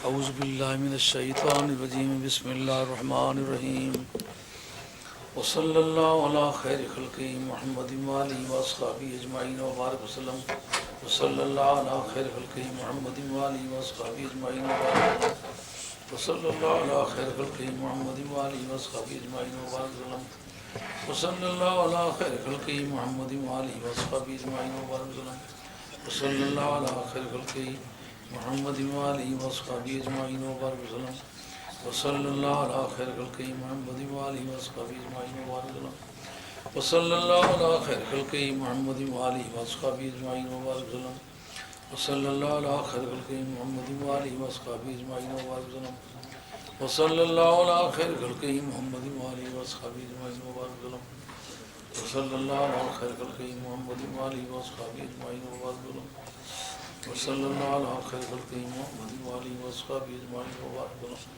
اعوذ باللہ من الشیطان الرجیم بسم اللہ الرحمن الرحیم وصلی اللہ علی خیر خلقہ محمد وآلہ واصحابہ اجمعین وبارک وسلم وصلی اللہ علی خیر خلقہ محمد وآلہ واصحابہ اجمعین وصلی اللہ علی خیر خلقہ محمد وآلہ واصحابہ اجمعین وبارک وسلم وصلی اللہ علی خیر خلقہ محمد وآلہ واصحابہ اجمعین وبارک وسلم وصلی اللہ علی خیر خلقہ محمد وآلہ واصحابہ اجمعین وبارک وسلم وصلی اللہ علی خیر خلقہ محمد وآلہ واصحابہ اجمعین وبارک وسلم وصلی اللہ علی خیر خلقہ محمد وآلہ واصحابہ اجمعین وبارک وسلم وصلی اللہ علی خیر خلقہ محمد وآلہ واصحابہ اجمعین وبارک وسلم وصلی اللہ علی خیر خلقہ محمد وآلہ واصحابہ اجمعین وبارک وسلم وصلی اللہ علی خیر خلقہ محمد وآلہ واصحابہ اجمعین وبارک وسلم وصلی اللہ علی خیر خلقہ محمد وآلہ واصحابہ اجمعین وبارک وسلم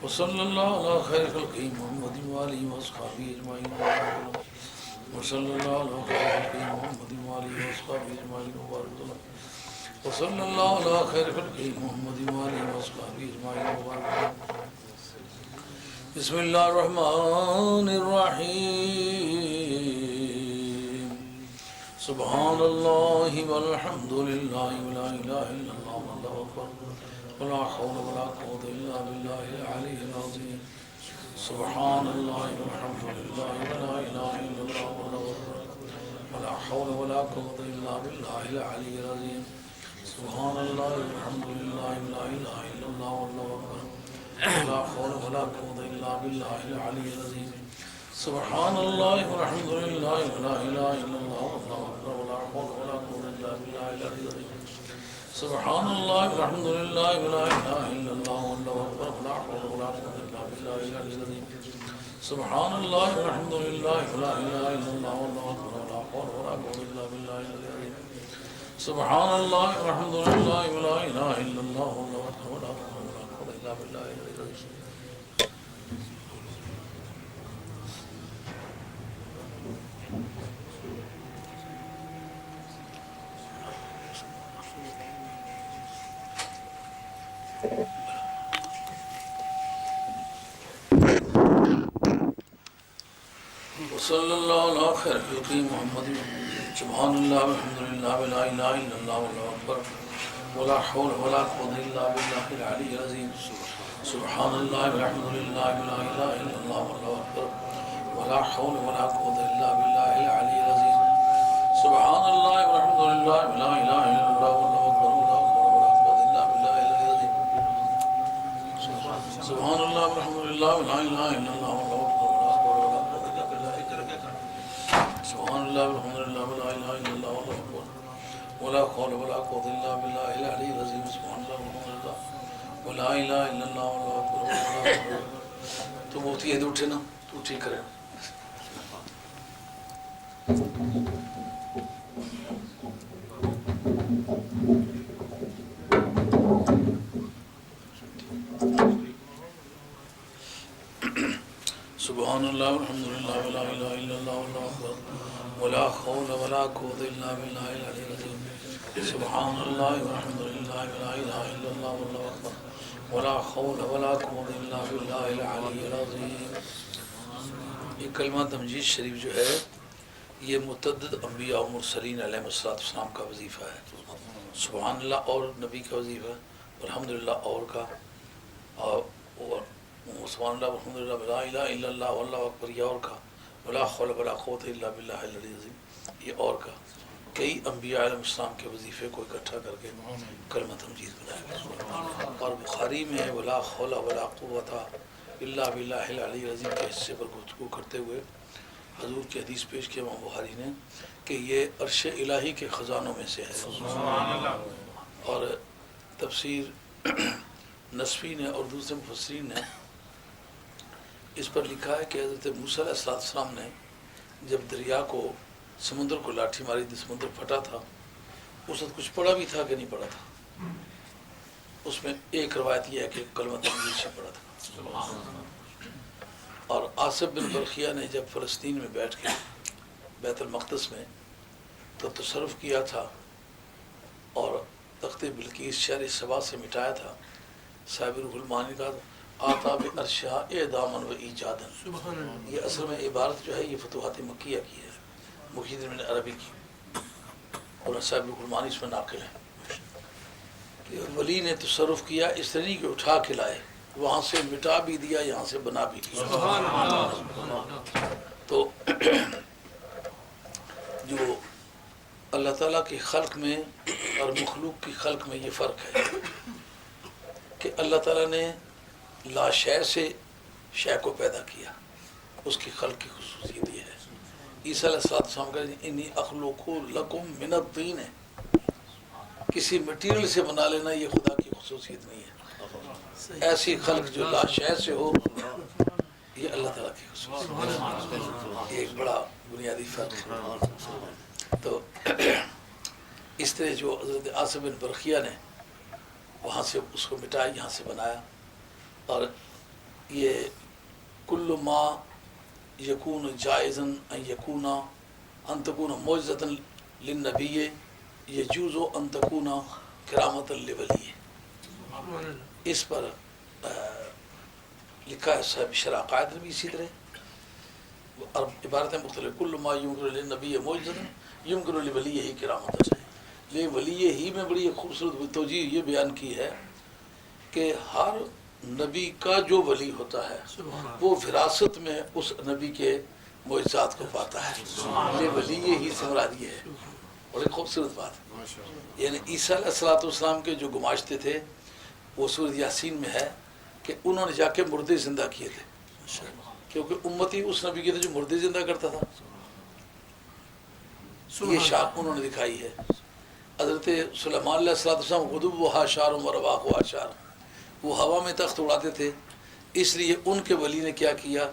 وصلی اللہ علی خیر خلقہ محمد وآلہ واصحابہ اجمعین وبارک وسلم وصلی اللہ علی خیر خلقہ محمد وآلہ واصحابہ اجمعین وبارک وسلم وصلی اللہ علی خیر خلقہ محمد وآلہ واصحابہ اجمعین وبارک وسلم بسم اللہ الرحمن الرحیم سبحان اللہ والحمد للہ ولا الہ الا اللہ واللہ اکبر ولا حول ولا قوة الا باللہ العلی العظیم سبحان اللہ والحمد للہ ولا الہ الا اللہ واللہ اکبر ولا حول ولا قوة الا باللہ العلی العظیم سبحان اللہ والحمد للہ ولا الہ الا اللہ واللہ اکبر ولا حول ولا قوة الا باللہ العلی العظیم سبحان اللہ والحمد للہ ولا الہ الا اللہ واللہ اکبر ولا حول ولا قوة الا باللہ العلی العظیم سبحان اللہ والحمد للہ ولا الہ الا اللہ واللہ اکبر ولا حول ولا قوة الا باللہ العلی العظیم سبحان اللہ والحمد للہ ولا الہ الا اللہ واللہ اکبر ولا حول ولا قوة الا باللہ العلی العظیم سبحان اللہ والحمد للہ ولا الہ الا اللہ واللہ اکبر ولا حول ولا قوة الا باللہ العلی العظیم صلی اللہ علی خیر خلقہ محمد سبحان اللہ والحمد للہ ولا الہ الا اللہ واللہ اکبر ولا حول ولا قوة الا باللہ العلی العظیم سبحان اللہ والحمد للہ ولا الہ الا اللہ واللہ اکبر ولا حول ولا قوة الا باللہ العلی العظیم سبحان اللہ والحمد للہ ولا الہ الا اللہ واللہ اکبر ولا حول ولا قوة الا باللہ العلی العظیم سبحان اللہ والحمد للہ ولا الہ الا اللہ واللہ اکبر سبحان اللہ والحمد للہ ولا الہ الا اللہ واللہ اکبر ولا حول ولا قوة الا باللہ العلی العظیم سبحان اللہ والحمد للہ ولا الہ الا اللہ واللہ اکبر تو مفتی عید اٹھے نا تو ٹھیک کرے سبحان اللہ والحمد للہ ولا الہ الا اللہ واللہ اکبر ولا حول ولا قوة الا باللہ العلی العظیم سبحان اللہ والحمد للہ ولا الہ الا اللہ واللہ اکبر ولا حول ولا قوة الا باللہ العلی العظیم یہ کلمہ تمجید شریف جو ہے یہ متعدد انبیاء و مرسلین علیہ السلام کا وظیفہ ہے سبحان اللہ اور نبی کا وظیفہ الحمدللہ اور کا اور سبحان اللہ والحمد للہ ولا الہ الا اللہ واللہ اکبر یہ اور کا ولا حول ولا قوة الا باللہ العلی العظیم یہ اور کا کئی انبیاء علیہ السلام کے وظیفے کو اکٹھا کر کے کلمہ تمجید بنایا گیا اور بخاری میں ولا حول ولا قوة الا باللہ العلی العظیم کے حصے پر گفتگو کرتے ہوئے حضور کی حدیث پیش کیا امام بخاری نے کہ یہ عرش الہی کے خزانوں میں سے ہے اور تفسیر نصفی نے اور دوسرے مفسرین نے اس پر لکھا ہے کہ حضرت موسیٰ علیہ السلام نے جب دریا کو سمندر کو لاٹھی ماری تھی سمندر پھٹا تھا اس وقت کچھ پڑھا بھی تھا کہ نہیں پڑھا تھا اس میں ایک روایت یہ ہے کہ کلمہ تمجید سے پڑھا تھا اور آصف بن برخیہ نے جب فلسطین میں بیٹھ کے بیت المقدس میں تو تصرف کیا تھا اور تخت بلقیس شہر سبا سے مٹایا تھا. صاحب روح المعانی کا آتا بعرشہا اعداما و ایجادا، یہ اصل میں عبارت جو ہے یہ فتوحات مکیہ کی ہے، محی الدین بن عربی کی، اور صاحب روح المعانی اس میں ناقل ہے کہ ولی نے تصرف کیا اس طرح کہ اٹھا کے لائے، وہاں سے مٹا بھی دیا، یہاں سے بنا بھی دیا. تو جو اللہ تعالیٰ کی خلق میں اور مخلوق کی خلق میں یہ فرق ہے کہ اللہ تعالیٰ نے لا شے سے شے کو پیدا کیا، اس کی خلق کی خصوصیت یہ ہے. عیسیٰ علیہ السلام کا انی اخلق لکم من الطین ہے، کسی مٹیریل سے بنا لینا یہ خدا کی خصوصیت نہیں ہے. ایسی خلق جو لا شے سے ہو یہ اللہ تعالیٰ کی خصوصیت ہے. یہ ایک بڑا بنیادی فرق ہے. تو اس طرح جو حضرت عاصم بن برقیہ نے وہاں سے اس کو مٹایا، یہاں سے بنایا. اور یہ کل ما یکون جائزا ان یکون ان تکون معجزۃ للنبی یجوز ان تکون کرامۃ لولی. اس پر لکھا ہے صاحب شرح عقائد میں بھی اسی طرح، اور عبارتیں مختلف. کل ما یمکن للنبی معجزۃ یمکن لولی ہی کرامۃ ہے. یہ ولی ہی میں بڑی خوبصورت توجیہ یہ بیان کی ہے کہ ہر نبی کا جو ولی ہوتا ہے وہ وراثت میں اس نبی کے معجزات کو پاتا ہے. یہ ولی ہی سے مراد یہ ہے. اور ایک خوبصورت بات، یعنی عیسیٰ علیہ السلام کے جو گماشتے تھے وہ سورۃ یاسین میں ہے کہ انہوں نے جا کے مردے زندہ کیے تھے، کیونکہ امتی اس نبی کے تھے جو مردے زندہ کرتا تھا. یہ شان انہوں نے دکھائی ہے. حضرت سلیمان علیہ السلام غدوها شار و رواحها شار، وہ ہوا میں تخت اڑاتے تھے، اس لیے ان کے ولی نے کیا کیا،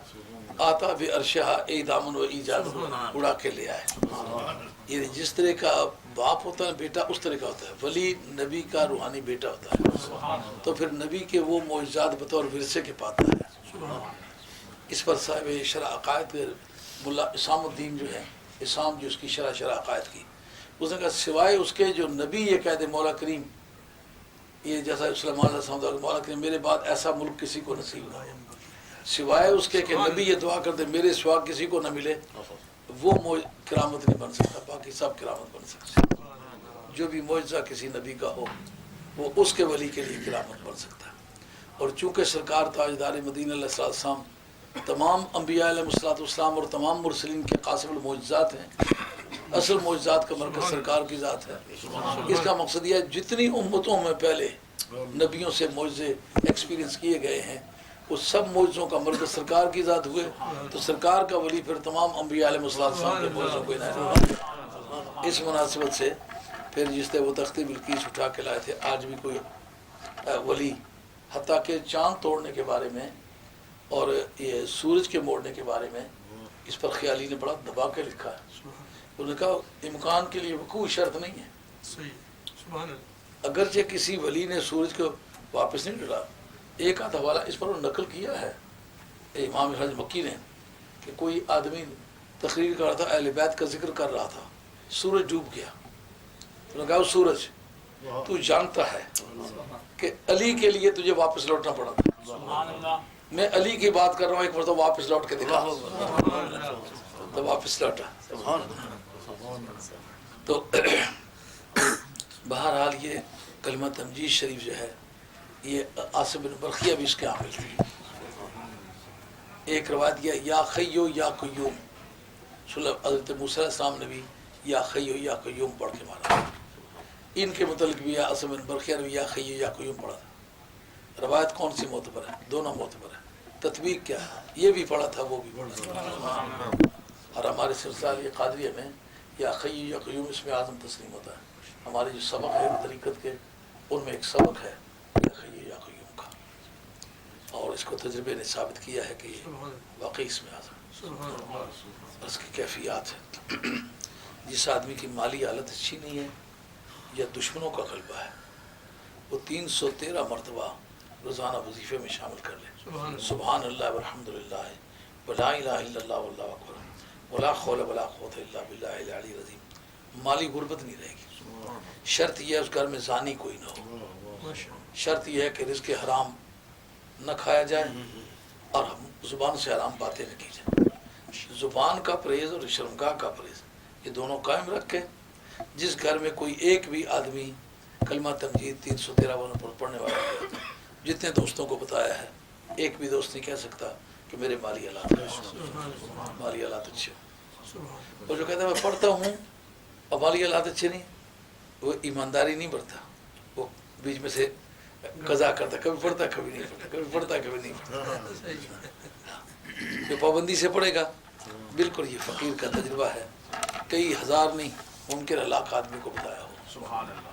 آتا بعرشہا اعداما و ایجادا، اڑا کے لے آئے. یہ جس طرح کا باپ ہوتا ہے بیٹا اس طرح کا ہوتا ہے، ولی نبی کا روحانی بیٹا ہوتا ہے، تو پھر نبی کے وہ معجزات بطور ورثے کے پاتا ہے. اس پر صاحب شرح عقائد ملا اسام الدین جو ہے، اسام جو اس کی شرح عقائد کی، اس نے کہا سوائے اس کے جو نبی یہ کہہ دے مولا کریم، یہ جیسا سلیمان علیہ السلام کا مولا کریم میرے بعد ایسا ملک کسی کو نصیب نہ ہو، سوائے اس کے کہ نبی یہ دعا کر دے میرے سوا کسی کو نہ ملے، وہ کرامت نہیں بن سکتا. باقی سب کرامت بن سکتے. جو بھی معجزہ کسی نبی کا ہو وہ اس کے ولی کے لیے کرامت بن سکتا ہے. اور چونکہ سرکار تاجدار مدینہ علیہ السلام تمام انبیاء علیہ السلام اور تمام مرسلین کے قاسم المعجزات ہیں، اصل معجزات کا مرکز سرکار کی ذات ہے. اس کا مقصد یہ ہے جتنی امتوں میں پہلے نبیوں سے معجزے ایکسپیرینس کیے گئے ہیں وہ سب معجزوں کا مرکز سرکار کی ذات ہوئے، تو سرکار کا ولی پھر تمام انبیاء علیہ السلام کے معجزوں کو عنایت. اس مناسبت سے پھر جس طرح وہ تخت بلقیس اٹھا کے لائے تھے، آج بھی کوئی ولی حتیٰ کہ چاند توڑنے کے بارے میں اور یہ سورج کے موڑنے کے بارے میں اس پر خیالی نے بڑا دبا کے لکھا ہے. انہوں نے کہا امکان کے لیے کوئی شرط نہیں ہے. اگرچہ کسی ولی نے سورج کو واپس نہیں ڈالا، ایک آدھ حوالہ اس پر وہ نقل کیا ہے امام حج مکی نے کہ کوئی آدمی تقریر کر رہا تھا، اہل بیت کا ذکر کر رہا تھا، سورج ڈوب گیا. انہوں نے کہا سورج تو جانتا ہے کہ علی کے لیے تجھے واپس لوٹنا پڑا تھا، میں علی کی بات کر رہا ہوں، ایک مرتبہ واپس لوٹ کے دکھا تو واپس لوٹا. تو بہرحال یہ کلمہ تمجید شریف جو ہے یہ عاصم بن برقیہ بھی اس کے عامل تھے. ایک روایت یہ یا خیو یا قیوم، حضرت موسیٰ علیہ السلام نے بھی یا خیو یا قیوم پڑھ کے مارا. ان کے متعلق بھی عاصم بن برقیہ نے بھی یا خیو یا قیوم پڑھا تھا. روایت کون سی معتبر ہے؟ دونوں معتبر ہے. تطبیق کیا ہے؟ یہ بھی پڑھا تھا وہ بھی پڑھا تھا. اور ہمارے سلسلہ قادریہ میں یا خیو یا قیوم اس میں اعظم تسلیم ہوتا ہے. ہمارے جو سبق ہے طریقت کے ان میں ایک سبق ہے یا خیو یا قیوم کا، اور اس کو تجربے نے ثابت کیا ہے کہ یہ واقعی اس میں اعظم اس کی کیفیات ہے. جس آدمی کی مالی حالت اچھی نہیں ہے یا دشمنوں کا غلبہ ہے وہ 313 مرتبہ روزانہ وظیفے میں شامل کر لے. سبحان اللہ والحمد للہ ولا الہ الا اللہ واللہ اکبر ولا حول ولا قوت الا باللہ العلی العظیم مالی غربت نہیں رہے گی۔ شرط یہ ہے اس گھر میں زانی کوئی نہ ہو، شرط یہ ہے کہ رزق حرام نہ کھایا جائے اور زبان سے حرام باتیں نہ کی جائیں۔ زبان کا پرہیز اور شرمگاہ کا پرہیز یہ دونوں قائم رکھیں۔ جس گھر میں کوئی ایک بھی آدمی کلمہ تمجید 313 پر پڑھنے والا ہے، جتنے دوستوں کو بتایا ہے، ایک بھی دوست نہیں کہہ سکتا کہ میرے مالی حالات مالی حالات اچھے ہوں۔ اور جو کہتا ہے میں پڑھتا ہوں اور مالی حالات اچھے نہیں، وہ ایمانداری نہیں برتا، وہ بیچ میں سے قضا کرتا، کبھی پڑھتا کبھی نہیں پڑھتا، کبھی پڑھتا کبھی نہیں پڑھتا۔ جو پابندی سے پڑھے گا، بالکل یہ فقیر کا تجربہ ہے، کئی ہزار نہیں ممکن لاکھ آدمی کو بتایا ہو،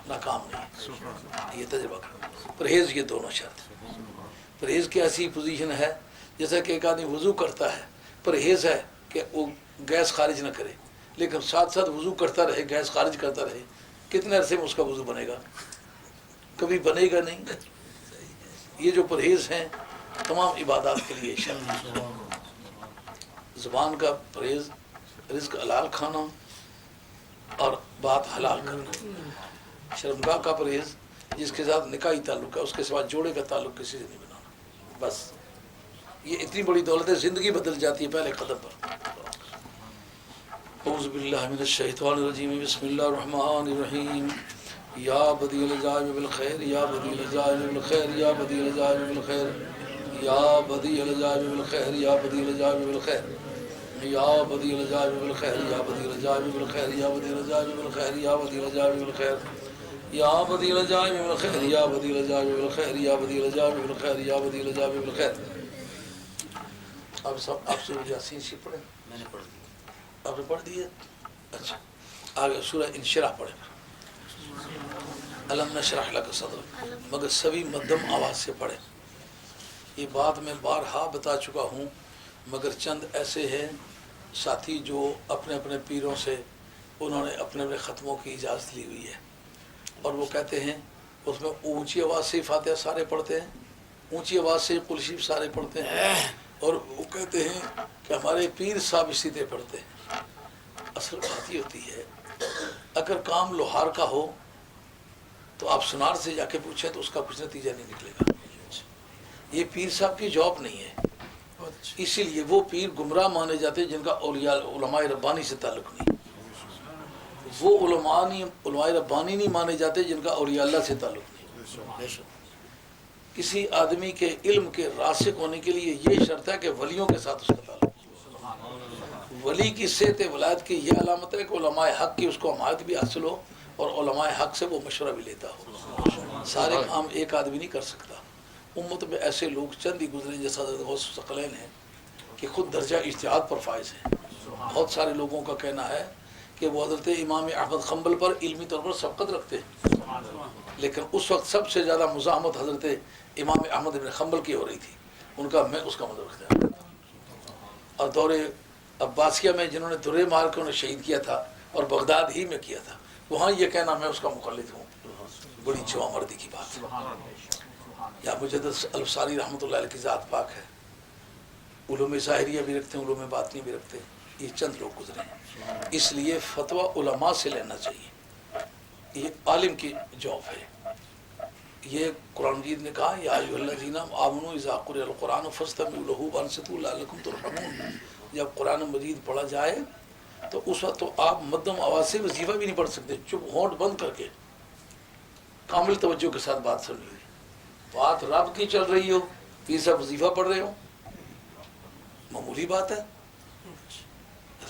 ناکام نہیں، یہ تجربہ کرنا۔ پرہیز یہ دونوں شرط۔ پرہیز کی ایسی پوزیشن ہے جیسا کہ ایک آدمی وضو کرتا ہے، پرہیز ہے کہ وہ گیس خارج نہ کرے، لیکن ساتھ ساتھ وضو کرتا رہے، گیس خارج کرتا رہے، کتنے عرصے میں اس کا وضو بنے گا؟ کبھی بنے گا نہیں۔ یہ جو پرہیز ہیں تمام عبادات کے لیے شرط ہے۔ زبان کا پرہیز، رزق حلال کھانا اور بات حلال کرنا۔ شرمگاہ کا پرہیز، جس کے ساتھ نکاحی تعلق ہے، اس کے ساتھ جوڑے کا تعلق کسی سے نہیں بنانا۔ بس یہ اتنی بڑی دولت ہے، زندگی بدل جاتی ہے پہلے قدم پر۔ اعوذ باللہ من الشیطان الرجیم، بسم اللہ الرحمن الرحیم۔ یا بدیع العجائب بالخیر، یا بدیع العجائب بالخیر، یا بدیع العجائب بالخیر، یا بدیع العجائب بالخیر، یا بدیع العجائب بالخیر، یا بدیع العجائب بالخیر، یا بدیع العجائب بالخیر، یا بدیع العجائب بالخیر، یا بدیع العجائب بالخیر، یا بدیع العجائب بالخیر، یا بدیع العجائب بالخیر، یا بدیع العجائب بالخیر، یا بدیع العجائب بالخیر۔ اب سب آپ سورہ یاسین شریف پڑھیں؟ میں نے پڑھ دی۔ آپ نے پڑھ دی ہے؟ اچھا، آگے سورہ انشراح پڑھیں۔ الم نشرح لک صدرک، مگر سبھی مدھم آواز سے پڑھیں۔ یہ بات میں بارہا بتا چکا ہوں، مگر چند ایسے ہیں ساتھی جو اپنے اپنے پیروں سے انہوں نے اپنے اپنے ختموں کی اجازت لی ہوئی ہے، اور وہ کہتے ہیں اس میں اونچی آواز سے فاتحہ سارے پڑھتے ہیں، اونچی آواز سے قل شریف سارے پڑھتے ہیں، اور وہ کہتے ہیں کہ ہمارے پیر صاحب اسی طرح پڑھتے ہیں۔ اصل بات یہ ہوتی ہے، اگر کام لوہار کا ہو تو آپ سنار سے جا کے پوچھیں تو اس کا کچھ نتیجہ نہیں نکلے گا۔ یہ پیر صاحب کی جاب نہیں ہے، اسی لیے وہ پیر گمراہ مانے جاتے ہیں جن کا علماء ربانی سے تعلق نہیں۔ وہ علماء ربانی نہیں مانے جاتے جن کا اولیاء اللہ سے تعلق نہیں۔ کسی آدمی کے علم کے راسخ ہونے کے لیے یہ شرط ہے کہ ولیوں کے ساتھ اس کا تعلق۔ ولی کی صحت ولایت کی یہ علامت ہے کہ علماء حق کی اس کو حمایت بھی حاصل ہو اور علماء حق سے وہ مشورہ بھی لیتا ہو۔ سارے کام ایک آدمی نہیں کر سکتا۔ امت میں ایسے لوگ چند ہی گزرے جیسا حضرت غوث ثقلین ہیں کہ خود درجہ اجتہاد پر فائز ہیں۔ بہت سارے لوگوں کا کہنا ہے کہ وہ حضرت امام احمد حنبل پر علمی طور پر سبقت رکھتے ہیں، لیکن اس وقت سب سے زیادہ مزاحمت حضرت امام احمد بن حنبل کی ہو رہی تھی، ان کا میں اس کا مطلب رکھتا ہوں۔ اور دور عباسیہ میں جنہوں نے درے مار کے انہیں شہید کیا تھا اور بغداد ہی میں کیا تھا، وہاں یہ کہنا میں اس کا مخلد ہوں، بڑی جواں مردی کی بات ہے۔ یا مجدد الفساری رحمۃ اللہ علیہ کی ذات پاک ہے، علوم ظاہریہ بھی رکھتے ہیں، علوم باطنی بھی رکھتے ہیں، یہ چند لوگ گزرے ہیں۔ اس لیے فتویٰ علماء سے لینا چاہیے، یہ عالم کی جاب ہے۔ یہ قرآن مجید نے کہا یا ایھا الذین آمنوا اذا قرئ القرآن فاستمعوا لہ وانصتوا لعلکم ترحمون۔ جب قرآن مجید پڑھا جائے تو اس وقت تو آپ مدھم آواز سے وظیفہ بھی نہیں پڑھ سکتے، چپ ہونٹ بند کر کے کامل توجہ کے ساتھ بات سن رہی، بات رب کی چل رہی ہو، پیر صاحب وظیفہ پڑھ رہے ہو، معمولی بات ہے۔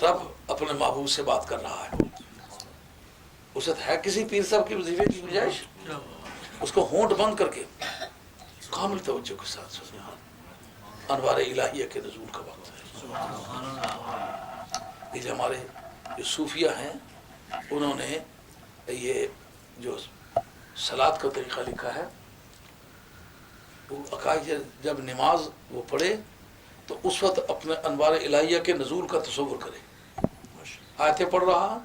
رب اپنے محبوب سے بات کر رہا ہے، اس وقت ہے کسی پیر صاحب کی وظیفے کی گنجائش؟ اس کو ہونٹ بند کر کے کامل توجہ کے ساتھ سننا۔ انوار الہیہ کے نزول کا وقت ہے۔ یہ ہمارے جو صوفیہ ہیں انہوں نے یہ جو صلاۃ کا طریقہ لکھا ہے، وہ عقائد جب نماز وہ پڑھے تو اس وقت اپنے انوار الہیہ کے نزول کا تصور کرے۔ آیتیں پڑھ رہا،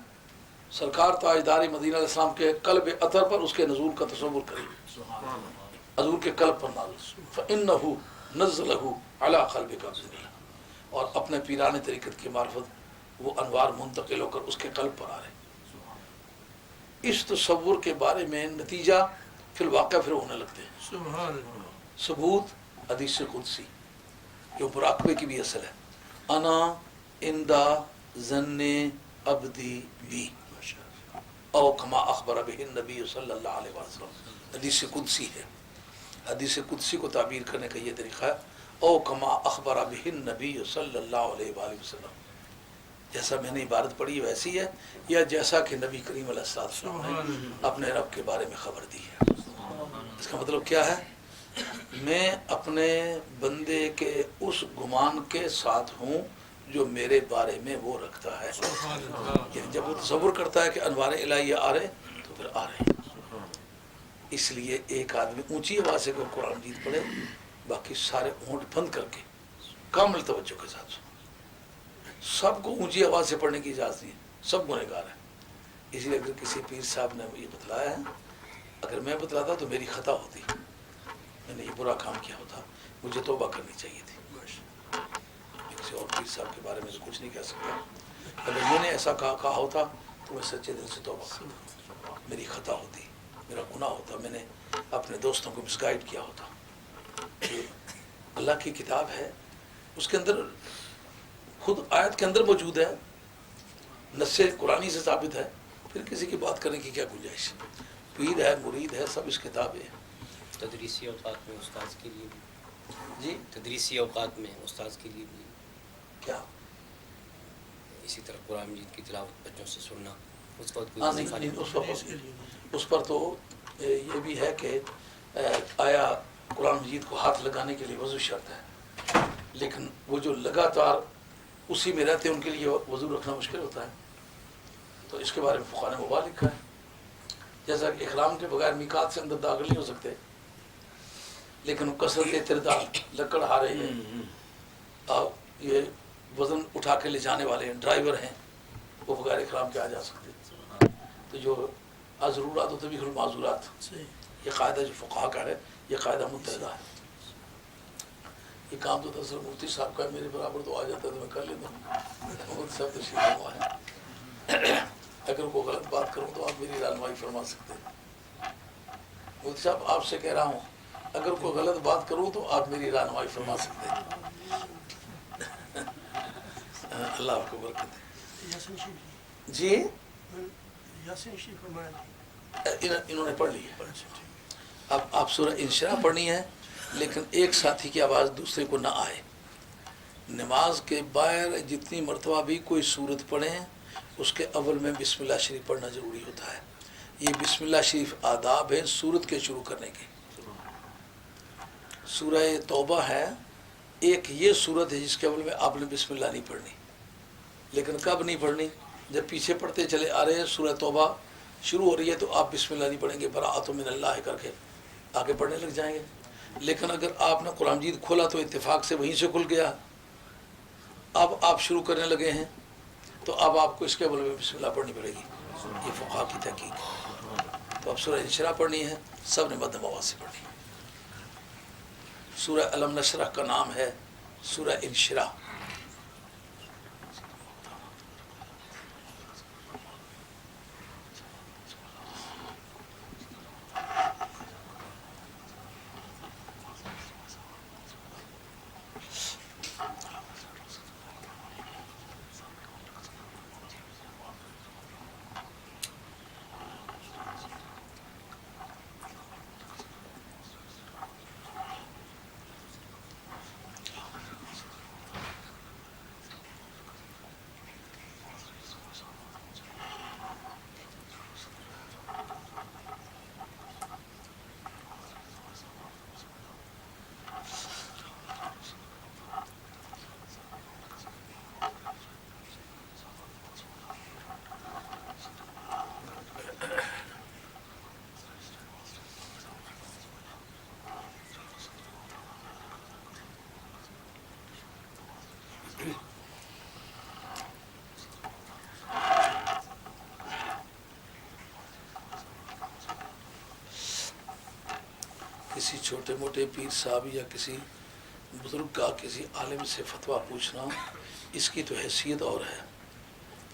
سرکار تاجدار مدینہ علیہ السلام کے قلب اطہر پر اس کے نزول کا تصور کرے، حضور کے قلب پر نازل، فإنہ نزلہ علی قلبک بإذن اللہ، اور اپنے پیران طریقت کی معرفت وہ انوار منتقل ہو کر اس کے قلب پر آ رہے۔ اس تصور کے بارے میں نتیجہ فی الواقع پھر ہونے لگتے ہیں. سبحان اللہ. ثبوت حدیث قدسی جو مراقبے کی بھی اصل ہے. انا اندا ظن عبدی بی او کما اخبر بہ النبی صلی اللہ علیہ وسلم. حدیث قدسی ہے. حدیث قدسی کو تعبیر کرنے کا یہ طریقہ ہے او کما اخبر بہ النبی صلی اللہ علیہ وآلہ وسلم. جیسا میں نے عبارت پڑھی ویسی ہے یا جیسا کہ نبی کریم علیہ السلام نے اپنے رب کے بارے میں خبر دی ہے. اس کا مطلب کیا ہے؟ میں اپنے بندے کے اس گمان کے ساتھ ہوں جو میرے بارے میں وہ رکھتا ہے. یعنی جب وہ تصور کرتا ہے کہ انوار الہیہ آ رہے تو پھر آ رہے ہیں. اس لیے ایک آدمی اونچی آواز سے کوئی قرآن مجید پڑھے، باقی سارے اونٹ بند کر کے کامل توجہ کے ساتھ سنو. سب کو اونچی آواز سے پڑھنے کی اجازت نہیں ہے، سب گنہگار ہیں. اس لیے اگر کسی پیر صاحب نے یہ بتلایا ہے، اگر میں بتلاتا تو میری خطا ہوتی، میں نے یہ برا کام کیا ہوتا، مجھے توبہ کرنی چاہیے تھی. میں کسی اور پیر صاحب کے بارے میں تو کچھ نہیں کہہ سکتا. اگر میں نے ایسا کہا ہوتا تو میں سچے دل سے توبہ کرتا، میری خطا ہوتی، میرا گناہ ہوتا، میں نے اپنے دوستوں کو مس گائیڈ کیا ہوتا. کہ اللہ کی کتاب ہے، اس کے اندر خود آیت کے اندر موجود ہے، نص قرآنی سے ثابت ہے، پھر کسی کی بات کرنے کی کیا گنجائش؟ پیر ہے، مرید ہے، سب اس کتاب ہے. تدریسی اوقات میں استاذ کے لیے بھی جی تدریسی اوقات میں استاذ کے لیے بھی کیا؟ اسی طرح قرآن مجید کی تلاوت بچوں سے سننا، اس وقت ہاں کوئی نہیں، وظیفہ اس پر تو یہ بھی ہے کہ آیا قرآن مجید کو ہاتھ لگانے کے لیے وضو شرط ہے، لیکن وہ جو لگاتار اسی میں رہتے ہیں ان کے لیے وضو رکھنا مشکل ہوتا ہے. تو اس کے بارے میں فقہاء نے مباح لکھا ہے. جیسا کہ احرام کے بغیر میقات سے اندر داخل نہیں ہو سکتے، لیکن وہ کثرت ارتدال لکڑ ہارے ہیں، یہ وزن اٹھا کے لے جانے والے ہیں، ڈرائیور ہیں، وہ بغیر احرام کے آ جا سکتے. تو جو ضرورات و طبیع المعذورات، یہ قاعدہ جو فقہا کا ہے، یہ قاعدہ متحدہ ہے. یہ کام تو دراصل مفتی صاحب کا ہے، میرے برابر تو آ جاتا ہے تو میں کر لیتا ہوں. مفتی صاحب تشریف فرما ہے، اگر کوئی غلط بات کروں تو آپ میری رہنمائی فرما سکتے ہیں. مفتی صاحب آپ سے کہہ رہا ہوں اگر کوئی غلط بات کروں تو آپ میری رہنمائی فرما سکتے ہیں. اللہ آپ کو برکت دے. جی انہوں نے پڑھ لی ہے. اب آپ سورہ انشراح پڑھنی ہے، لیکن ایک ساتھی کی آواز دوسرے کو نہ آئے. نماز کے باہر جتنی مرتبہ بھی کوئی سورت پڑھیں اس کے اول میں بسم اللہ شریف پڑھنا ضروری ہوتا ہے. یہ بسم اللہ شریف آداب ہیں سورت کے شروع کرنے کے. سورہ توبہ ہے، ایک یہ سورت ہے جس کے اول میں آپ نے بسم اللہ نہیں پڑھنی. لیکن کب نہیں پڑھنی؟ جب پیچھے پڑھتے چلے آ رہے ہیں، سورہ توبہ شروع ہو رہی ہے تو آپ بسم اللہ نہیں پڑھیں گے، براءۃ من اللہ کر کے آگے پڑھنے لگ جائیں گے. لیکن اگر آپ نے قرآن مجید کھولا تو اتفاق سے وہیں سے کھل گیا، اب آپ شروع کرنے لگے ہیں تو اب آپ کو اس کے اول میں بسم اللہ پڑھنی پڑے گی. یہ فقہا کی تحقیق ہے. تو اب سورہ انشراح پڑھنی ہے، سب نے مدھم آواز سے پڑھنی ہے. سورہ الم نشرح کا نام ہے سورہ انشراح. کسی چھوٹے موٹے پیر صاحب یا کسی بزرگ کا کسی عالم سے فتویٰ پوچھنا، اس کی تو حیثیت اور ہے.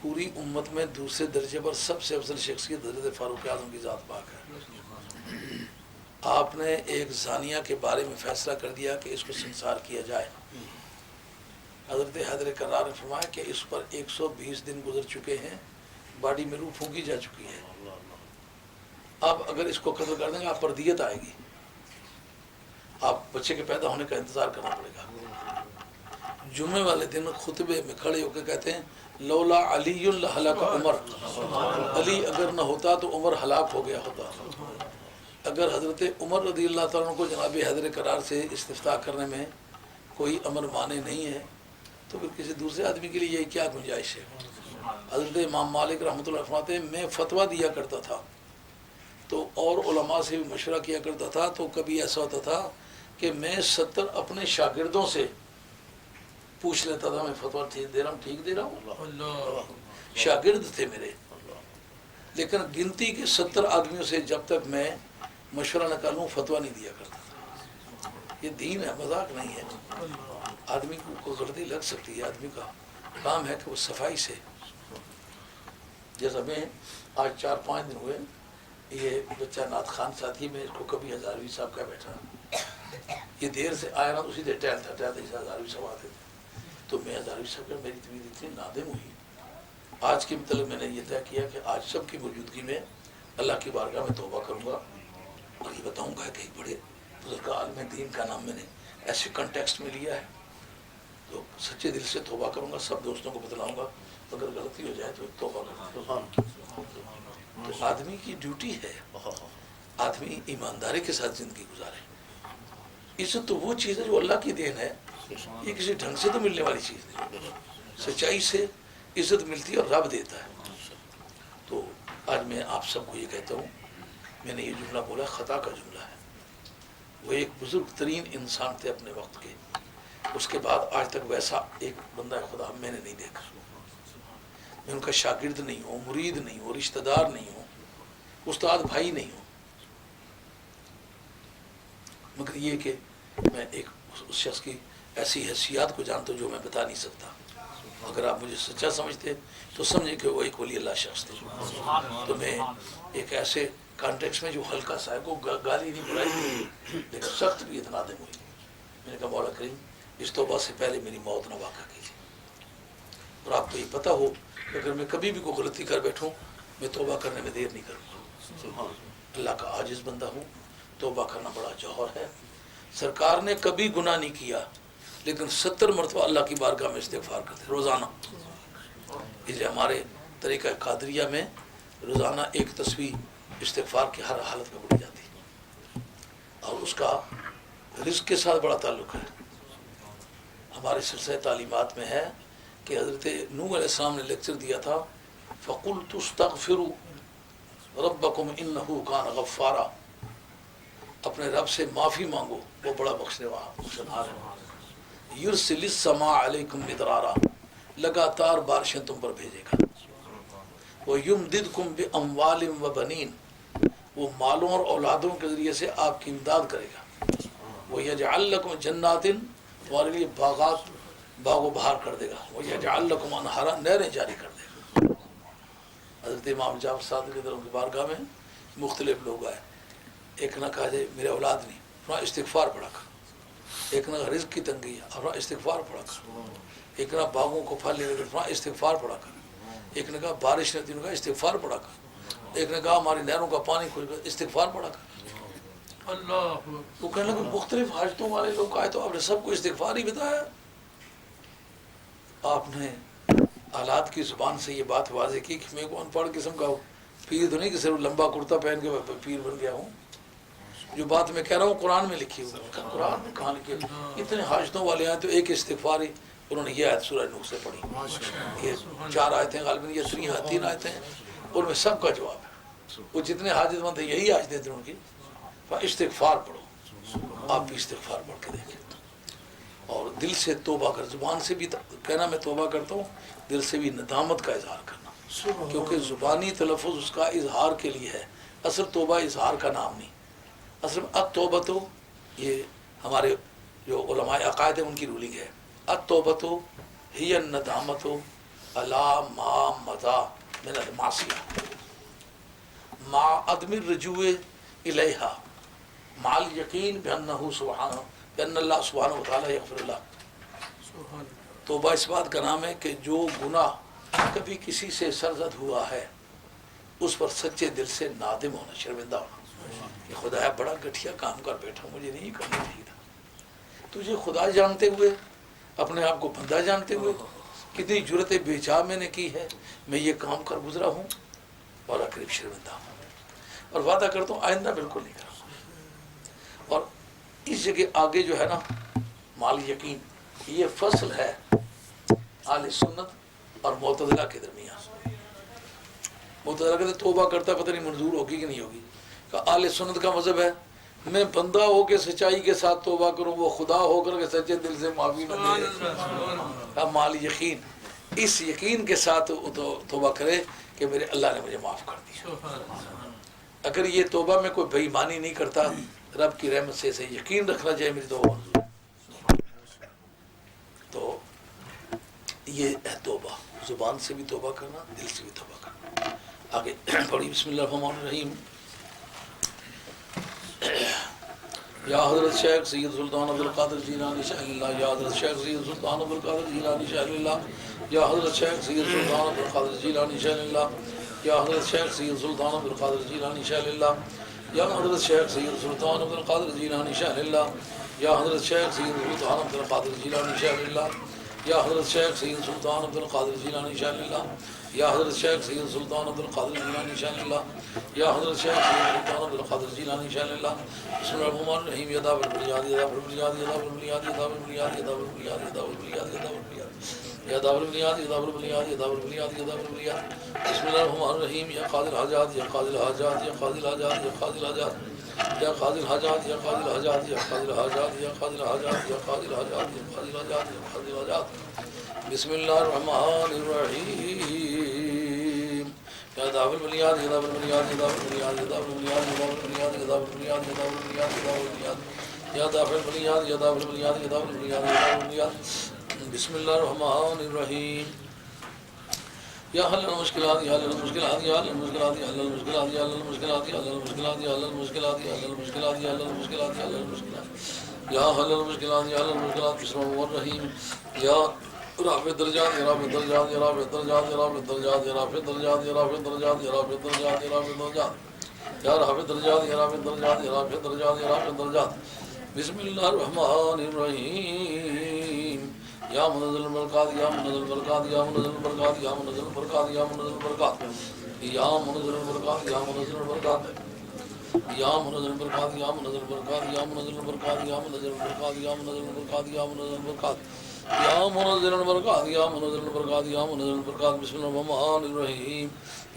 پوری امت میں دوسرے درجے پر سب سے افضل شخصیت حضرت فاروق اعظم کی ذات پاک ہے۔ آپ نے ایک زانیہ کے بارے میں فیصلہ کر دیا کہ اس کو سنسار کیا جائے۔ حضرت حیدر کرار نے فرمایا کہ اس پر 120 دن گزر چکے ہیں، باڈی میں روح پھونکی جا چکی ہے، اب اگر اس کو قتل کر دیں گے آپ پر دیت آئے گی، آپ بچے کے پیدا ہونے کا انتظار کرنا پڑے گا۔ جمعے والے دن خطبے میں کھڑے ہو کے کہتے ہیں لولا علی لہلک عمر، علی اگر نہ ہوتا تو عمر ہلاک ہو گیا ہوتا۔ اگر حضرت عمر رضی اللہ تعالیٰ عنہ کو جناب حیدر کرار سے استفتاء کرنے میں کوئی امر مانے نہیں ہے تو پھر کسی دوسرے آدمی کے لیے یہ کیا گنجائش ہے؟ حضرت امام مالک رحمۃ اللہ فرماتے ہیں میں فتویٰ دیا کرتا تھا تو اور علماء سے بھی مشورہ کیا کرتا تھا، تو کبھی ایسا ہوتا تھا کہ میں 70 اپنے شاگردوں سے پوچھ لیتا تھا میں فتویٰ ٹھیک دے رہا ہوں، ٹھیک دے رہا ہوں، شاگرد تھے میرے، لیکن گنتی کے 70 آدمیوں سے جب تک میں مشورہ نہ کر لوں فتویٰ نہیں دیا کرتا تھا۔ یہ دین ہے، مذاق نہیں ہے۔ آدمی کو کوئی غلطی لگ سکتی ہے، آدمی کا کام ہے کہ وہ صفائی سے، جیسا میں آج 4-5 دن ہوئے یہ بچہ نعت خان ساتھی میں اس کو کبھی ہزاروی صاحب کا بیٹھا، یہ دیر سے آیا نا، اسی دیر ٹہلتا ہزاروی صاحب آتے تھے، تو میں ہزاروی صاحب کا میری طبیعت اتنی نادم ہوئی، آج کے متعلق میں نے یہ طے کیا کہ آج سب کی موجودگی میں اللہ کی بارگاہ میں توبہ کروں گا اور یہ بتاؤں گا کہ ایک بڑے بزرگ عالم دین کا نام میں نے ایسے کنٹیکسٹ میں لیا ہے، تو سچے دل سے توبہ کروں گا، سب دوستوں کو بتلاؤں گا، اگر غلطی ہو جائے تو توبہ کروں گا۔ تو آدمی کی ڈیوٹی ہے آدمی ایمانداری کے ساتھ زندگی گزارے۔ عزت تو وہ چیز ہے جو اللہ کی دین ہے، یہ کسی ڈھنگ سے تو ملنے والی چیز نہیں، سچائی سے عزت ملتی ہے اور رب دیتا ہے۔ تو آج میں آپ سب کو یہ کہتا ہوں، میں نے یہ جملہ بولا خطا کا جملہ ہے، وہ ایک بزرگ ترین انسان تھے اپنے وقت کے، اس کے بعد آج تک ویسا ایک بندہ خدا میں نے نہیں دیکھا، میں ان کا شاگرد نہیں ہوں، مرید نہیں ہوں، رشتہ دار نہیں ہوں، استاد بھائی نہیں ہوں، مگر یہ کہ میں ایک اس شخص کی ایسی حیثیت کو جانتا ہوں جو میں بتا نہیں سکتا۔ اگر آپ مجھے سچا سمجھتے تو سمجھیں کہ وہ ایک ولی اللہ شخص تھے۔ تو میں ایک ایسے کانٹیکس میں جو ہلکا سا ہے، کو گالی نہیں برائی نہیں، لیکن سخت بھی اتنا دم ہوئی، میں نے کہا مولا کریم اس توبہ سے پہلے میری موت نہ واقع کیجیے، اور آپ کو یہ پتہ ہو کہ اگر میں کبھی بھی کوئی غلطی کر بیٹھوں میں توبہ کرنے میں دیر نہیں کروں گا، اللہ کا عاجز بندہ ہوں، توبہ کرنا بڑا جوہر ہے۔ سرکار نے کبھی گناہ نہیں کیا لیکن 70 مرتبہ اللہ کی بارگاہ میں استغفار کرتے روزانہ، اس لیے ہمارے طریقہ قادریہ میں روزانہ ایک تسبیح استغفار کی ہر حالت میں پڑھی جاتی ہے، اور اس کا رزق کے ساتھ بڑا تعلق ہے۔ ہمارے سلسلہ تعلیمات میں ہے کہ حضرت نوح علیہ السلام نے لیکچر دیا تھا فَقُلْتُ اسْتَغْفِرُوا رَبَّكُمْ إِنَّهُ كَانَ غَفَّارًا، اپنے رب سے معافی مانگو، وہ بڑا بخشنہار ہے، یرسل السماء علیکم مدرارا، لگاتار بارشیں تم پر بھیجے گا، وَيُمْدِدْكُمْ بِأَمْوَالٍ وَبَنِينَ، وہ مالوں اور اولادوں کے ذریعے سے آپ کی امداد کرے گا، وَيَجْعَلْ لَكُمْ جَنَّاتٍ، تمہارے لیے باغات باغ و بہار کر دے گا، وَيَجْعَلْ لَكُمْ أَنْهَارًا، نہریں جاری کر دے گا۔ حضرت امام جعفر صادق کی طرف کی بارگاہ میں مختلف لوگ آئے، ایک نہ کہا جائے میرے اولاد نہیں، اپنا استغفار پڑھا کر، ایک نہ رزق کی تنگی ہے، اپنا استغفار پڑھا کر، ایک نہ باغوں کو پھل لینے اپنا استغفار پڑھا کر، ایک نے کہا بارش نے دنوں کا استغفار پڑھا کر، ایک نے کہا ہماری نہروں کا پانی کھل گیا، استغفار پڑھا کر۔ اللہ وہ کہنے لگے مختلف حاجتوں والے لوگ آئے تو آپ نے سب کو استغفار ہی بتایا۔ آپ نے آلات کی زبان سے یہ بات واضح کی کہ میں کو ان پڑھ قسم کا پیر تو نہیں کہ صرف لمبا کرتا پہن کے پیر بن گیا ہوں، جو بات میں کہہ رہا ہوں قرآن میں لکھی ہوئی، قرآن میں کہاں لکھی؟ اتنے حاجتوں والے آئے تو ایک استغفار ہی انہوں نے یہ آیت سورہ نوح سے پڑھی، یہ 4 آیتیں غالباً یہ 3 آیتیں ہیں، ان میں سب کا جواب ہے، وہ جتنے حاجت مند ہیں یہی حاجتیں تھیں ان کی، استغفار پڑھو، آپ بھی استغفار پڑھ کے دیکھیں، اور دل سے توبہ کر، زبان سے بھی کہنا میں توبہ کرتا ہوں، دل سے بھی ندامت کا اظہار کرنا، کیونکہ زبانی تلفظ اس کا اظہار کے لیے ہے، اصل توبہ اظہار کا نام نہیں، اصل میں التوبۃ، یہ ہمارے جو علماء عقائد ہیں ان کی رولنگ ہے، التوبۃ ہی الندامۃ علی ما مضى من المعصیہ مع عدم الرجوع الیہا مع الیقین بانہ سبحانہ بان اللہ سبحانہ وتعالی یغفر اللہ. توبہ اس بات کا نام ہے کہ جو گناہ کبھی کسی سے سرزد ہوا ہے اس پر سچے دل سے نادم ہونا، شرمندہ ہونا کہ خدایا بڑا گٹھیا کام کر بیٹھا، مجھے نہیں کرنا چاہیے تھا. تجھے خدا جانتے ہوئے، اپنے آپ کو بندہ جانتے ہوئے کتنی جرت بے جا میں نے کی ہے، میں یہ کام کر گزرا ہوں، مولا قریب شرمندہ ہوں اور وعدہ کرتا ہوں آئندہ بالکل نہیں کروں. اور اس جگہ آگے جو ہے نا مال یقین، یہ فصل ہے اہل سنت اور معتزلہ کے درمیان. معتزلہ کہتے توبہ کرتا پتہ نہیں منظور ہوگی کہ نہیں ہوگی. کہ اہل سنت کا مذہب ہے میں بندہ ہو کے سچائی کے ساتھ توبہ کروں، وہ خدا ہو کر کے سچے دل سے معافی نہ دے. مال یقین، اس یقین کے ساتھ توبہ کرے کہ میرے اللہ نے مجھے معاف کر دیا. اگر یہ توبہ میں کوئی بے ایمانی نہیں کرتا، رب کی رحمت سے اسے یقین رکھنا چاہیے میری توبہ منظور. تو یہ ہے توبہ، زبان سے بھی توبہ کرنا، دل سے بھی توبہ کرنا. آگے پڑھی بسم اللہ الرحمن الرحیم. یا حضرت شیخ سید سلطان عبدالقادر جیلانی شاہ اللہ، یا حضرت شیخ سید سلطان عبدالقادر جیلانی شاہ اللہ، یا حضرت شیخ سید سلطان عبدالقادر جیلانی شاہ اللہ، یا حضرت شیخ سید سلطان عبدالقادر جیلانی شاہ اللہ، یا حضرت شیخ سید سلطان عبدالقادر جیلانی شاہ اللہ، یا حضرت شیخ سید سلطان عبدالقادر جیلانی شاہ اللہ، یا حضرت شیخ سید سلطان عبدالقادر جیلانی شاہ اللہ، یا حضرت شیخ سید سلطان عبدالقادر جیلانی شاہ اللہ، یا حضرت شیخ سید سلطان عبدالقادر جیلانی شاہ اللہ. بسم اللہ الرحمن الرحیم. یا دابر البلیاد یا دابر البلیاد یا دابر البلیاد یا دابر البلیاد یا دابر البلیاد یا دابر البلیاد یا دابر البلیاد یا دابر البلیاد یا دابر البلیاد یا دابر البلیاد. بسم اللہ الرحمن الرحیم. یا قاضی الحاجات یا قاضی الحاجات یا قاضی الحاجات یا قاضی الحاجات یا قاضی الحاجات یا قاضی الحاجات یا قاضی الحاجات یا قاضی الحاجات یا قاضی الحاجات یا قاضی الحاجات یا قاضی الحاجات. بسم اللہ الرحمن الرحیم. یا دابر البلیاد یا دابر البلیاد یا دابر البلیاد یا دابر البلیاد یا دابر البلیاد یا دابر البلیاد یا دابر البلیاد یا دابر البلیاد یا دابر البلیاد یا دابر البلیاد یا دابر البلیاد. بسم اللہ الرحمن الرحیم. یا حل المشکلات یا حل المشکلات یا حل المشکلات یا حل المشکلات یا حل المشکلات یا حل المشکلات یا حل المشکلات یا حل المشکلات یا حل المشکلات یا حل المشکلات یا حل المشکلات یا حل المشکلات. بسم اللہ الرحمن الرحیم. یا رافع الدرجات یا رافع الدرجات یا رافع الدرجات یا رافع الدرجات یا رافع الدرجات یا رافع الدرجات یا رافع الدرجات یا رافع الدرجات یا رافع الدرجات یا رافع الدرجات یا رافع الدرجات یا رافع الدرجات. بسم اللہ الرحمن الرحیم. یا منزل البرکات یا منزل البرکات یا منزل البرکات یا منزل البرکات یا منزل البرکات یا منزل البرکات یا منزل البرکات یا منزل البرکات یا منزل البرکات یا منزل البرکات یا منزل البرکات یا منزل البرکات یا منزل البرکات یا منزل البرکات یا منزل البرکات یا منزل البرکات. بسم اللہ الرحمن الرحیم.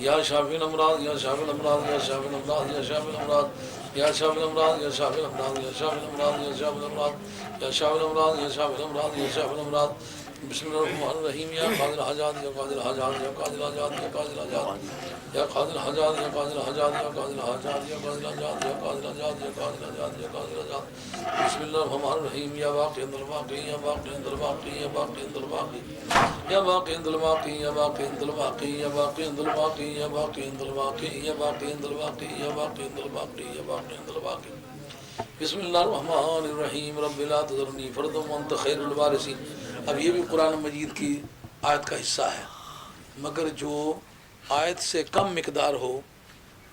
یا شافی الامراض یا شافی الامراض یا شافی الامراض یا شافی الامراض یا شافی الامراض یا شافی الامراض یا شافی الامراض یا شافی الامراض یا شافی الامراض یا شافی الامراض یا شافی الامراض. بسم اللہ الرحمن الرحیم. یا قاضی الحاجات یا قاضی الحاجات یا قاضی الحاجات یا قاضی الحاجات یا قاضی الحاجات یا قاضی الحاجات یا قاضی الحاجات یا قاضی الحاجات یا قاضی الحاجات یا قاضی الحاجات یا قاضی الحاجات. بسم اللہ الرحمن الرحیم. یا باقی عند الباقی یا باقی عند الباقی یا باقی عند الباقی یا باقی عند الباقی یا باقی عند الباقی یا باقی عند الباقی یا باقی عند الباقی یا باقی عند الباقی یا باقی عند الباقی یا باقی عند الباقی. بسم اللہ الرحمن الرحیم. رب لا تذرنی فردا وانت خیر الوارثین. اب یہ بھی قرآن مجید کی آیت کا حصہ ہے، مگر جو آیت سے کم مقدار ہو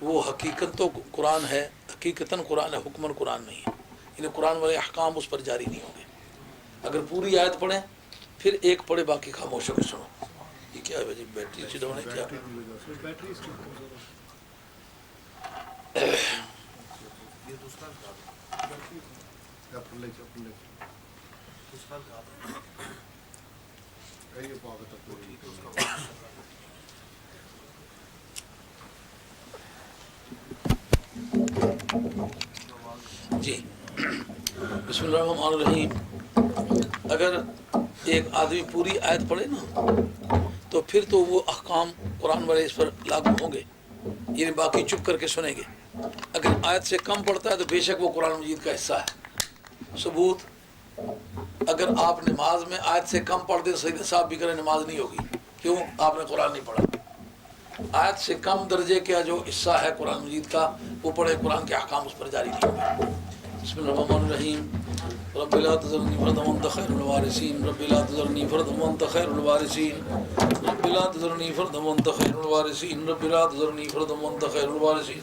وہ حقیقت تو قرآن ہے، حقیقتاً قرآن ہے، حکماً قرآن نہیں ہے. یعنی قرآن والے احکام اس پر جاری نہیں ہوں گے. اگر پوری آیت پڑھیں پھر ایک پڑھے باقی خاموش ہو کے سنو. یہ کیا ہے جی بیٹری سے ڈاؤن ہے کیا؟ جی بسم اللہ الرحمن الرحیم. اگر ایک آدمی پوری آیت پڑھے نا تو پھر تو وہ احکام قرآن والے اس پر لاگو ہوں گے، یعنی باقی چپ کر کے سنیں گے. اگر آیت سے کم پڑھتا ہے تو بے شک وہ قرآن مجید کا حصہ ہے. ثبوت، اگر آپ نماز میں آیت سے کم پڑھ دیں، سجدہ صاحب بھی کریں، نماز نہیں ہوگی. کیوں آپ نے قرآن نہیں پڑھا؟ آیت سے کم درجے کا جو حصہ ہے قرآن مجید کا وہ پڑھے، قرآن کے احکام اس پر جاری نہیں ہوئے۔ بسم اللہ الرحمن الرحیم۔ رب لا تذرنی فردا وانت خیر الوارثین، رب لا تذرنی فردا وانت خیر الوارثین، رب لا تذرنی فردا وانت خیر الوارثین، رب لا تذرنی فردا وانت خیر الوارثین،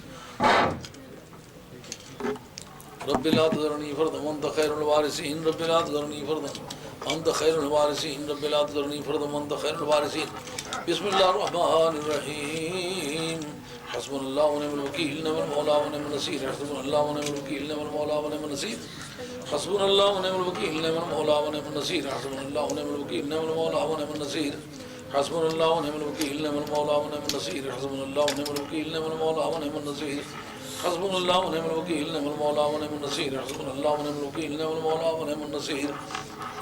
رب لا تذرنی فردا وانت خیر الوارثین، رب لا تذرنی فردا وانت خیر الوارثین، رب لا تذرنی فردا وانت خیر الوارثین۔ بسم اللہ الرحمن الرحیم۔ حسبنا اللہ ونعم الوکیل، نعم المولا ونعم النصیر، حسبنا اللہ ونعم الوکیل، نعم المولا ونعم النصیر، حسبنا اللہ ونعم الوکیل، نعم المولا ونعم النصیر، حسبنا اللہ ونعم الوکیل، نعم المولا ونعم النصیر، حسبنا اللہ ونعم الوکیل، نعم المولا ونعم النصیر، حسبنا اللہ ونعم الوکیل، نعم المولا ونعم النصیر، حسبنا اللہ ونعم الوکیل، نعم المولا ونعم النصیر، حسبنا اللہ ونعم الوکیل، نعم المولا ونعم النصیر۔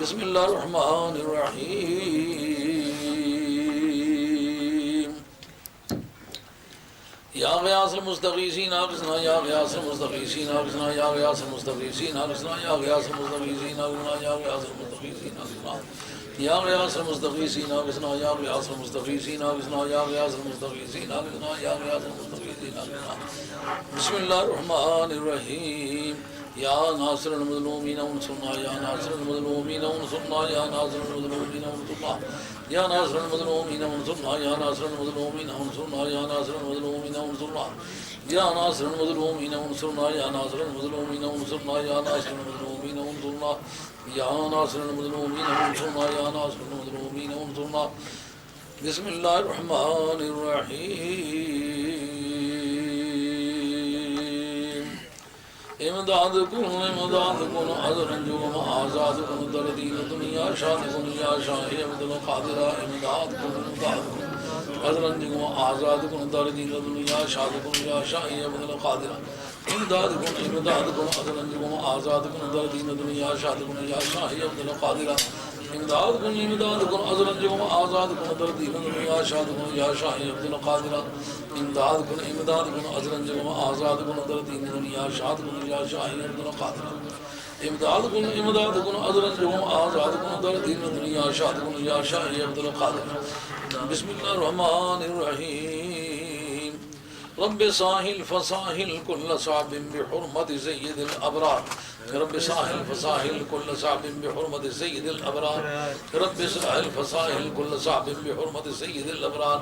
بسم اللہ الرحمن الرحیم۔ یا غیاث المستغیثین اغثنا، یا غیاث المستغیثین اغثنا، یا غیاث المستغیثین اغثنا، یا غیاث المستغیثین اغثنا، یا غیاث المستغیثین اغثنا، یا غیاث المستغیثین اغثنا، یا غیاث المستغیثین اغثنا، یا غیاث المستغیثین اغثنا، یا غیاث المستغیثین اغثنا۔ بسم اللہ الرحمن الرحیم۔ یا ناصر المظلومین انصرنا، یا ناصر المظلومین انصرنا، یا ناصر المظلومین انصرنا، یا ناصر المظلومین انصرنا، یا ناصر المظلومین انصرنا، یا ناصر المظلومین انصرنا، یا ناصر المظلومین انصرنا، یا ناصر المظلومین انصرنا، یا ناصر المظلومین انصرنا، یا ناصر المظلومین انصرنا، یا ناصر المظلومین انصرنا۔ بسم اللہ الرحمن الرحیم۔ امداد کن، امداد کن، عذرا جوم آزاد کن، دردین دنیا شاد کن، یا شاہ عبد القادر، امداد کن، امداد کن، عذرا جوم آزاد کن، دردین دنیا شاد کن، یا شاہ عبد القادر، امداد کن، امداد کن، عذرا جوم آزاد کن، دردین دنیا شاد کن، یا شاہ عبد القادر، امداد کن، امداد کن، عذرا جوم آزاد کن، دردین دنیا شاد کن، یا شاہ عبد القادر، امداد کن، امداد کن، عذرا جوم آزاد کن، دردین دنیا شاد کن، یا شاہ عبد القادر، امداد کن، امداد کن، عذرا جوم آزاد کن، دردین دنیا شاد کن، یا شاہ عبد القادر۔ بسم اللہ الرحمن الرحیم۔ رب ساحل فساحل کل صعب بحرمت سید الابرار، رب ساحل فساحل کل صعب بحرمت سید الابرار، رب ساحل فساحل کل صعب بحرمت سید الابرار،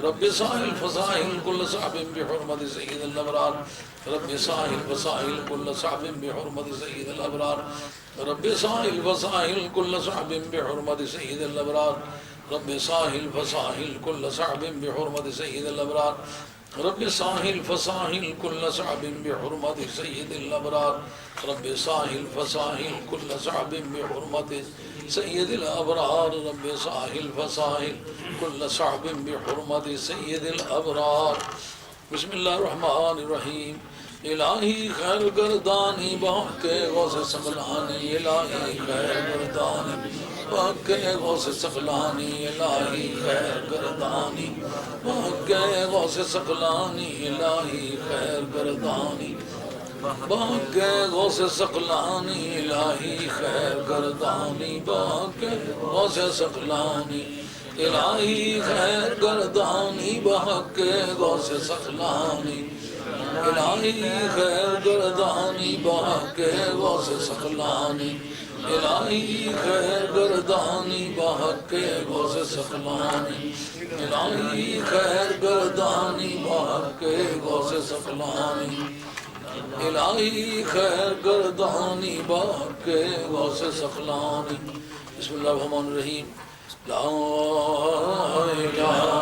رب ساحل فساحل کل صعب بحرمت سید الابرار، رب ساحل فساحل کل صعب بحرمت سید الابرار، رب ساحل فساحل کل صعب بحرمت سید الابرار، رب ساحل فساحل کل صعب بحرمت سید الابرار، رب ساحل فساحل کل صعب بحرمت سید الابرار، رب ساحل فساحل کل صعب بحرمت سید الابرار، رب ساحل فساحل کل صعب بحرمت سید الابرار۔ بسم اللہ الرحمن الرحیم۔ الہی خیر گردانی بحق کے غوث ثقلانی، الہی خیر گردانی بحق کے غوث ثقلانی، الہی خیر گردانی بحق کے غوث ثقلانی، الہی خیر گردانی بحق کے غوث ثقلانی، الہی خیر گردانی بحق کے غوث ثقلانی، الہی خیر گردانی بحق کے غوث ثقلانی، الہی خیر گردانی بحق کے غوث ثقلانی، الہی خیر گردانی بحق کے غوث ثقلانی، الہی خیر گردانی بحق کے غوث ثقلانی، الہی خیر گردانی بحق کے غوث ثقلانی۔ بسم اللہ الرحمن الرحیم۔ لا الہ الا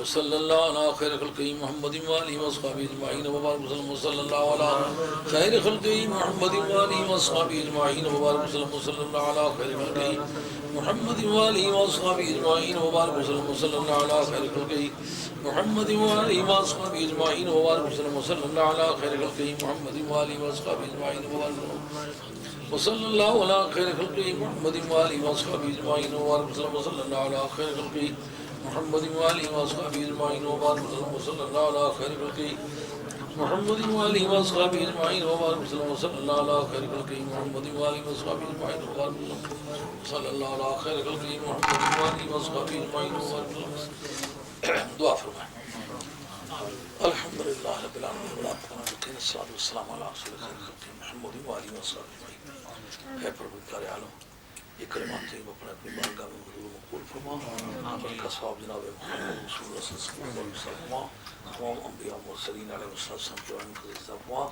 صلی اللہ علیہ خیر خلقہ محمد وآلہ وصحبہ اجمعین وبارک وسلم صلی اللہ علیہ خیر خلقہ محمد وآلہ وصحبہ اجمعین وبارک وسلم صلی اللہ علیہ خیر خلقہ محمد وآلہ وصحبہ اجمعین وبارک وسلم صلی اللہ علیہ خیر خلقہ محمد وآلہ وصحبہ اجمعین وبارک وسلم صلی اللہ علیہ خیر خلقہ محمد وآلہ وصحبہ اجمعین وبارک وصلی اللہ علیہ خیر خلقہ محمد وآلہ وصحبہ اجمعین وبارک وسلم صلی اللہ علیہ خیر خلقہ محمد وآلہ وصحبہ اجمعین وبارک وسلم صلی اللہ علیہ خیر خلقہ محمد وآلہ وصحبہ اجمعین وبارک وسلم صلی اللہ علیہ خیر خلقہ محمد وآلہ وصحبہ اجمعین وبارک وسلم صلی اللہ علیہ خیر خلقہ محمد وآلہ وصحبہ اجمعین وبارک وسلم. دعا فرمائیں. الحمدللہ رب العالمین والصلاۃ والسلام علی رسول خیر محمد وآلہ وصحبہ اجمعین. اے پروردگار عالم، یہ کلمات طیبہ اپنے اپنی بارگاہ میں حضور مقبول فرما. ان کا ثواب جناب محمد رسول اللہ صلی اللہ علیہ وسلم فرما. تمام انبیاء مرسلین علیہ السلام کے ان کو عزت فرما.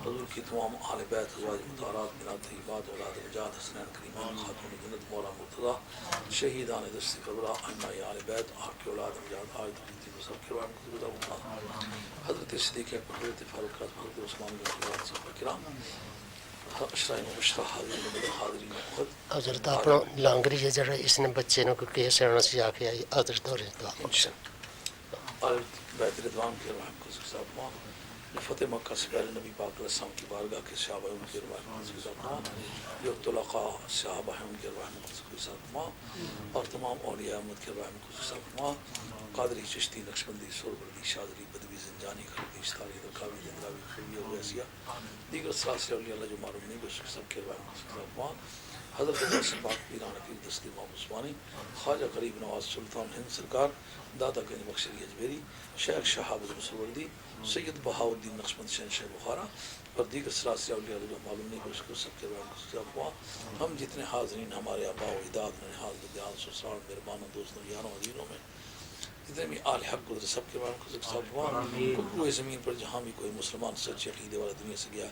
حضور کی تمام اہل بیت ازواج مطہرات بنات طیبات اولاد رجال حسنین کریمان خاتون جنت مولا مرتضیٰ شہیدان دست کربلا ائمہ اہل بیت آپ کے اولاد امجاد آج تک سب کے روایت کو عزت فرما. حضرت صدیق اکبر، حضرت فاروق اعظم، حضرت عثمان بن عفان صحابہ کرام حضرت آپ لانگری جرا اس نے بچے نے کوئی کیسے آنا سی آ کے آئی حضرت دور بیت رضوان کے رحم کو صاحب ماں فتح مکہ سے پہلے نبی پاک علیہ السلام کی بارگاہ کے صحابہ ان کے رحم کو صاحب ماں جو طلقاء صحابہ ہیں ان کے رحم کو صاحب ماں اور تمام اولیاء احمد کے رحم کو صاحب ماں قادری چشتی نقشبندی سوربردی شاذلی بدوی زنجانی خلقی اشتاری درکاوی دندراوی خوبی اور ویسیہ دیگر سلاسل اولیاء اللہ جو معلوم نہیں بس سب کے رحم کو صاحب ماں حضرت عباس پاک پیران پیر دستی امام عثمانی خواجہ غریب نواز سلطان ہند سرکار دادا گنج بخشری اجمیری شیخ شہاب مسروردی سید بہاؤالدین نقشبند شہنشاہ بخارا اور دیگر سلاسل اولیاء جو معلوم نہیں بس سب کے رحم کو. ہم جتنے حاضرین ہمارے آباء و اجداد نے حاضر دیان سسرال مہربانوں دوستوں یاروں عزیزوں میں جتنے بھی آل حق گزرے سب کے بارے میں سب ہوا کوئی زمین پر جہاں بھی کوئی مسلمان سچے عقیدے والا دنیا سے گیا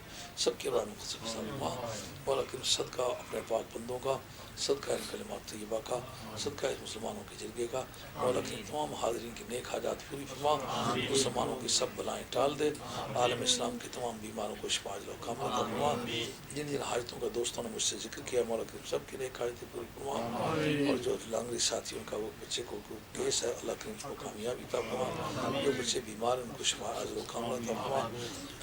سب کے بارے میں سب ہوا. ولیکن صدقہ اپنے پاک بندوں کا، صدقہ ان کلمات طیبہ کا، صدقہ اس مسلمانوں کے جرگے کا، ولیکن تمام حاضرین کی نیک حاجات پوری فرما. مسلمانوں کی سب بلائیں ٹال دے. عالم اسلام کے تمام بیماروں کو شفا عاجلہ و کاملہ عطا فرما. جن جن حاجتوں کا دوستوں نے مجھ سے ذکر کیا مولا کریم سب کی نیک حاجتیں پوری فرما. اور جو لانگری ساتھیوں کا وہ بچے کو کیس ہے اللہ کریم کو کامیابی عطا فرما. جو بچے بیمار ہیں ان کو شفا عاجلہ و کاملہ عطا فرما.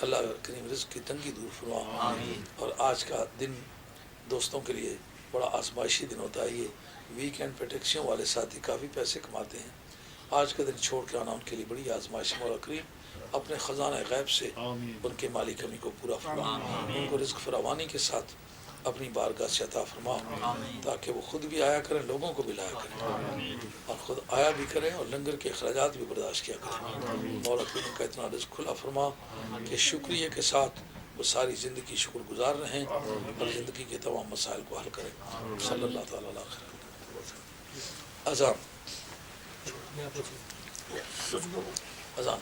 اللہ کریم رزق کی تنگی دور فرما. اور آج کا دن دوستوں کے لیے بڑا آزمائشی دن ہوتا ہے. یہ ویکینڈ پہ ٹیکسیوں والے ساتھی کافی پیسے کماتے ہیں. آج کا دن چھوڑ کے آنا ان کے لیے بڑی آزمائش. مولا کریم اپنے خزانہ غیب سے ان کے مالی کمی کو پورا فرما. ان کو رزق فراوانی کے ساتھ اپنی بارگاہ سے عطا فرما تاکہ وہ خود بھی آیا کریں لوگوں کو بھی لایا کریں اور خود آیا بھی کریں اور لنگر کے اخراجات بھی برداشت کیا کریں. مولا کریم کا اتنا رزق کھلا فرما کہ شکریہ کے ساتھ وہ ساری زندگی شکر گزار رہیں اور زندگی کے تمام مسائل کو حل کریں. صلی اللہ تعالیٰ علیہ خیر. اذان اذان